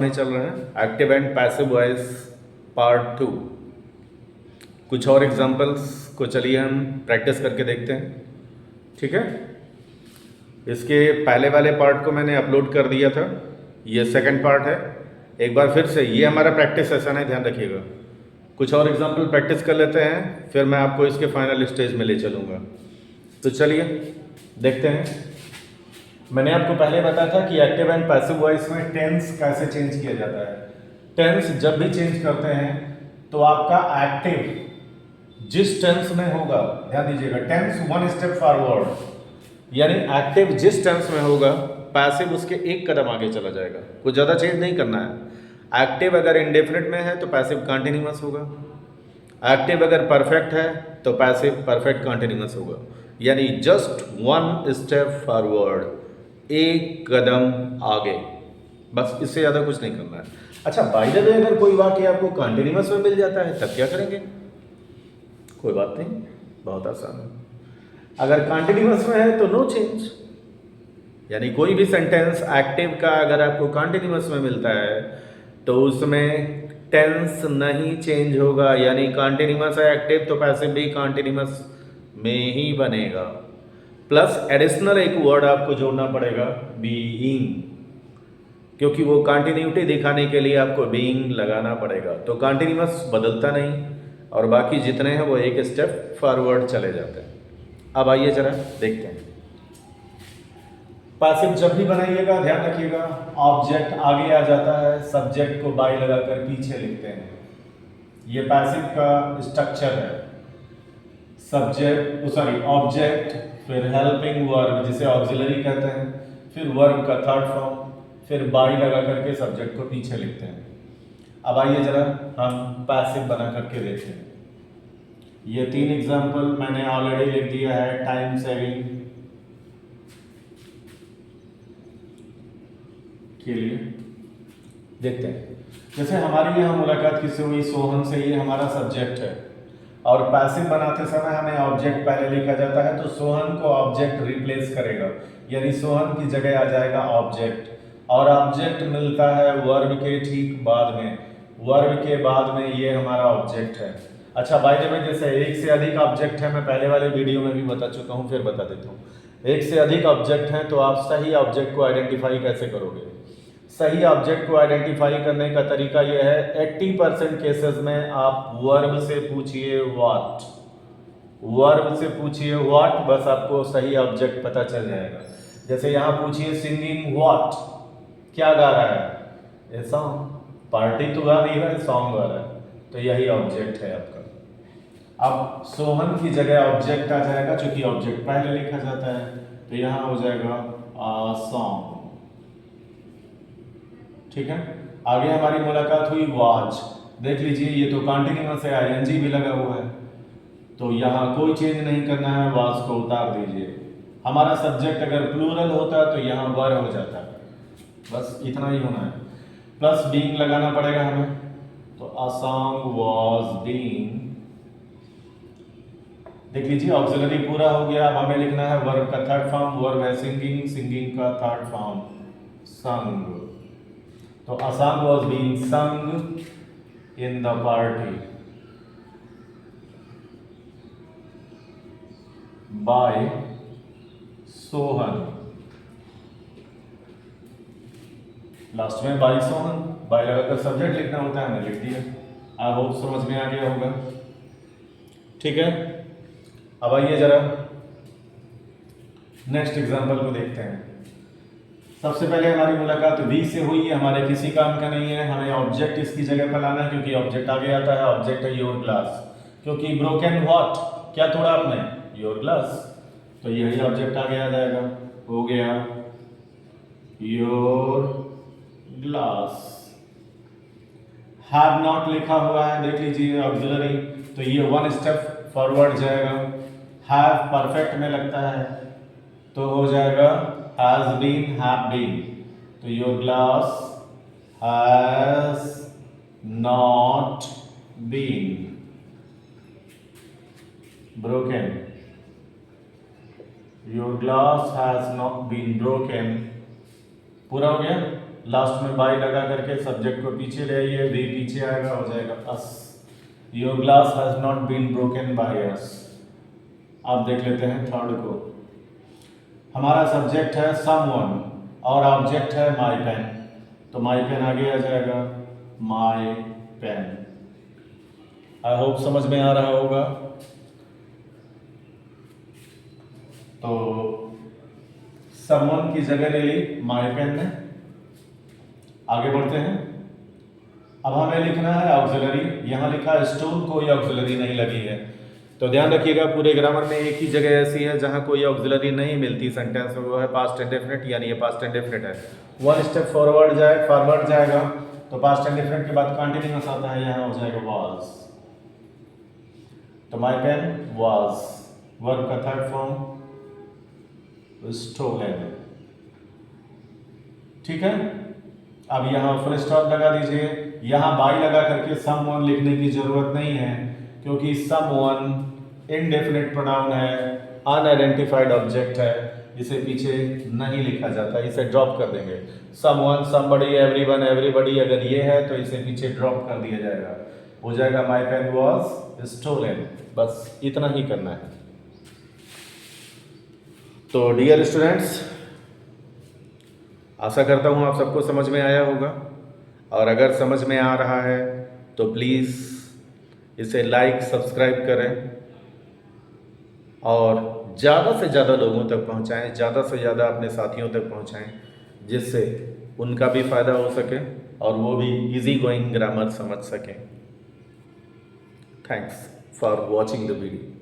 में चल रहे हैं active and passive voice part 2। कुछ और एग्जांपल्स को चलिए हम प्रैक्टिस करके देखते हैं, ठीक है। इसके पहले वाले पार्ट को मैंने अपलोड कर दिया था, ये सेकंड पार्ट है। एक बार फिर से ये हमारा प्रैक्टिस सेशन है, ध्यान रखिएगा। कुछ और एग्जांपल प्रैक्टिस कर लेते हैं, फिर मैं आपको इसके फाइनल स्टेज में ले चलूँगा। तो चलिए देखते हैं। मैंने आपको पहले बताया था कि एक्टिव एंड पैसिव वॉइस में टेंस कैसे चेंज किया जाता है। टेंस जब भी चेंज करते हैं तो आपका एक्टिव जिस टेंस में होगा, ध्यान दीजिएगा, टेंस वन स्टेप फॉरवर्ड, यानी एक्टिव जिस टेंस में होगा पैसिव उसके एक कदम आगे चला जाएगा। कुछ ज़्यादा चेंज नहीं करना है। एक्टिव अगर इंडेफिनिट में है तो पैसिव कंटिन्यूअस होगा, एक्टिव अगर परफेक्ट है तो पैसिव परफेक्ट कंटिन्यूअस होगा, यानी जस्ट वन स्टेप फॉरवर्ड, एक कदम आगे, बस इससे ज़्यादा कुछ नहीं करना है। अच्छा, बाय द वे अगर कोई वाक्य आपको कंटिन्यूअस में मिल जाता है तब क्या करेंगे? कोई बात नहीं, बहुत आसान है। अगर कंटिन्यूअस में है तो नो चेंज, यानी कोई भी सेंटेंस एक्टिव का अगर आपको कंटिन्यूअस में मिलता है तो उसमें टेंस नहीं चेंज होगा, यानी कंटिन्यूअस है एक्टिव तो पैसिव भी कंटिन्यूअस में ही बनेगा। प्लस एडिशनल एक वर्ड आपको जोड़ना पड़ेगा, बीइंग, क्योंकि वो कंटिन्यूटी दिखाने के लिए आपको बीइंग लगाना पड़ेगा। तो कंटिन्यूअस बदलता नहीं और बाकी जितने हैं वो एक स्टेप फॉरवर्ड चले जाते हैं। अब आइए जरा देखते हैं। पैसिव जब भी बनाइएगा ध्यान रखिएगा, ऑब्जेक्ट आगे आ जाता है, सब्जेक्ट को बाय लगाकर पीछे लिखते हैं। ये पैसिव का स्ट्रक्चर है। सब्जेक्ट ऑब्जेक्ट, फिर हेल्पिंग वर्ब जिसे ऑक्सिलरी कहते हैं, फिर वर्ब का थर्ड फॉर्म, फिर बाई लगा करके सब्जेक्ट को पीछे लिखते हैं। अब आइए जरा हम पैसिव बना करके देखते हैं। ये 3 एग्जांपल मैंने ऑलरेडी लिख दिया है टाइम सेविंग के लिए। देखते हैं, जैसे हमारी यहाँ मुलाकात किससे हुई? सोहन से। ये हमारा सब्जेक्ट है और पैसिव बनाते समय हमें ऑब्जेक्ट पहले लिखा जाता है, तो सोहन को ऑब्जेक्ट रिप्लेस करेगा, यानी सोहन की जगह आ जाएगा ऑब्जेक्ट, और ऑब्जेक्ट मिलता है वर्ब के ठीक बाद में। वर्ब के बाद में ये हमारा ऑब्जेक्ट है। अच्छा, बाय द वे, जैसे एक से अधिक ऑब्जेक्ट है, मैं पहले वाले वीडियो में भी बता चुका हूँ, फिर बता देता हूँ। एक से अधिक ऑब्जेक्ट हैं तो आप सही ऑब्जेक्ट को आइडेंटिफाई कैसे करोगे? सही ऑब्जेक्ट को आइडेंटिफाई करने का तरीका यह है, 80% केसेस में आप वर्ब से पूछिए व्हाट, वर्ब से पूछिए व्हाट, बस आपको सही ऑब्जेक्ट पता चल जाएगा। जैसे यहाँ पूछिए सिंगिंग व्हाट, क्या गा रहा है? ये सॉन्ग। पार्टी तो गा नहीं रहा है, सॉन्ग गा रहा है, तो यही ऑब्जेक्ट है आपका। अब सोहन की जगह ऑब्जेक्ट आ जाएगा, चूंकि ऑब्जेक्ट पहले लिखा जाता है, तो यहाँ हो जाएगा सॉन्ग, ठीक है। आगे हमारी मुलाकात हुई वाज। देख लीजिए, ये तो कंटिन्यूअस है, आईएनजी भी लगा हुआ है, तो यहाँ कोई चेंज नहीं करना है, वाज को उतार दीजिए। हमारा सब्जेक्ट अगर प्लूरल होता तो यहाँ वर हो जाता, बस इतना ही होना है। प्लस बीइंग लगाना पड़ेगा हमें, तो अ सॉन्ग वाज बीइंग। देख लीजिए, ऑक्सिलरी पूरा हो गया। अब हमें लिखना है वर्ब का थर्ड फॉर्म, वर्ब है सिंगिंग, सिंगिंग का थर्ड फॉर्म संग, तो a song was being sung in the party by Sohan. Last में बाय सोहन, बाय लगाकर सब्जेक्ट लिखना होता है, मैंने लिख दिया। आई होप समझ में आ गया होगा, ठीक है। अब आइए जरा नेक्स्ट एग्जांपल को देखते हैं। सबसे पहले हमारी मुलाकात वी से हुई है, हमारे किसी काम का नहीं है, हमें ऑब्जेक्ट इसकी जगह पर लाना है, क्योंकि ऑब्जेक्ट आगे आता है। ऑब्जेक्ट है योर ग्लास, क्योंकि ब्रोकन व्हाट, क्या तोड़ा आपने? योर ग्लास, तो यही ऑब्जेक्ट आगे आ जाएगा। हो गया योर ग्लास। हैव नॉट लिखा हुआ है, देख लीजिए ऑक्सिलरी, तो ये वन स्टेप फॉरवर्ड जाएगा। हैव परफेक्ट में लगता है तो हो जाएगा has been, have been, तो your glass has not been broken, your glass has not been broken। पूरा हो गया। लास्ट में बाई लगा करके सब्जेक्ट को पीछे ले आइए, वी पीछे आएगा, हो जाएगा us. Your glass has not been broken by us. आप देख लेते हैं थर्ड को। हमारा सब्जेक्ट है समवन और ऑब्जेक्ट है माई पेन, तो माई पेन आगे आ जाएगा, माई पेन। आई होप समझ में आ रहा होगा। तो समवन की जगह ले ली माई पेन ने। आगे बढ़ते हैं। अब हमें लिखना है ऑक्सिलरी। यहाँ लिखा है स्टोन, कोई ऑक्सिलरी नहीं लगी है, तो ध्यान रखिएगा पूरे ग्रामर में एक ही जगह ऐसी है जहाँ कोई ऑक्सिलरी नहीं मिलती सेंटेंस में, वो है पास्ट इंडेफिनिट, यानी ये पास्ट इंडेफिनिट है। वन स्टेप फॉरवर्ड जाएगा तो पास्ट इंडेफिनिट के बाद कंटिन्यूअस आता है, यहाँ हो जाएगा वाज। तो माई पेन वाज, वर्ब का थर्ड फॉर्म स्टोलन। ठीक है। अब यहाँ फुल स्टॉप लगा दीजिए। यहाँ बाई लगा करके समवन लिखने की जरूरत नहीं है, क्योंकि समवन इनडेफिनिट प्रोनाउन है, अनआइडेंटिफाइड ऑब्जेक्ट है, इसे पीछे नहीं लिखा जाता, इसे ड्रॉप कर देंगे। समवन, समबडी, एवरीवन, एवरीबडी अगर ये है तो इसे पीछे ड्रॉप कर दिया जाएगा, हो जाएगा माई पेन वॉज स्टोलन। बस इतना ही करना है। तो डियर स्टूडेंट्स, आशा करता हूँ आप सबको समझ में आया होगा, और अगर समझ में आ रहा है तो प्लीज़ इसे लाइक सब्सक्राइब करें और ज़्यादा से ज़्यादा लोगों तक पहुँचाएं, ज़्यादा से ज़्यादा अपने साथियों तक पहुँचाएं, जिससे उनका भी फ़ायदा हो सके और वो भी इजी गोइंग ग्रामर समझ सकें। Thanks for watching the video.